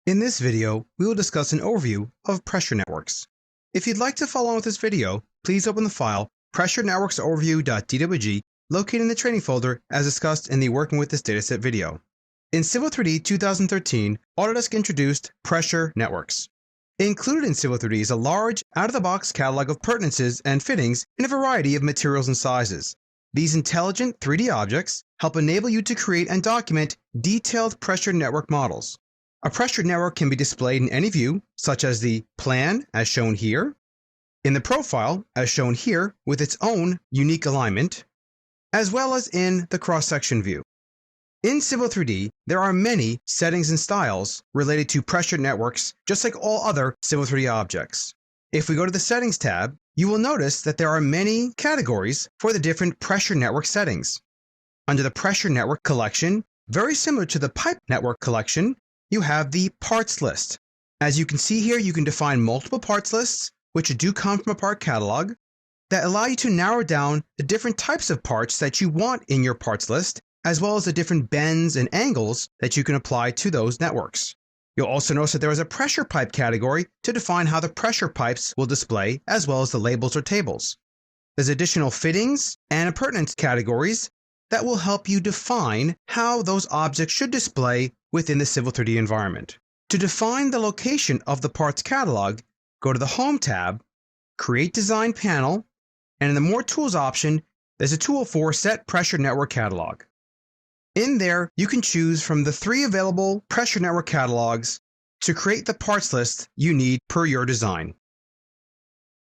In this video, we will discuss an overview of pressure networks. If you'd like to follow on with this video, please open the file pressurenetworksoverview.dwg located in the training folder as discussed in the Working with this Dataset video. In Civil 3D 2013, Autodesk introduced pressure networks. Included in Civil 3D is a large, out-of-the-box catalog of pertinences and fittings in a variety of materials and sizes. These intelligent 3D objects help enable you to create and document detailed pressure network models. A pressure network can be displayed in any view, such as the plan, as shown here, in the profile, as shown here, with its own unique alignment, as well as in the cross-section view. In Civil 3D, there are many settings and styles related to pressure networks, just like all other Civil 3D objects. If we go to the Settings tab, you will notice that there are many categories for the different pressure network settings. Under the Pressure Network collection, very similar to the Pipe Network collection, you have the parts list. As you can see here, you can define multiple parts lists, which do come from a part catalog, that allow you to narrow down the different types of parts that you want in your parts list, as well as the different bends and angles that you can apply to those networks. You'll also notice that there is a pressure pipe category to define how the pressure pipes will display, as well as the labels or tables. There's additional fittings and appurtenance categories that will help you define how those objects should display within the Civil 3D environment. To define the location of the parts catalog, go to the Home tab, Create Design Panel, and in the More Tools option, there's a tool for Set Pressure Network Catalog. In there, you can choose from the 3 available pressure network catalogs to create the parts list you need per your design.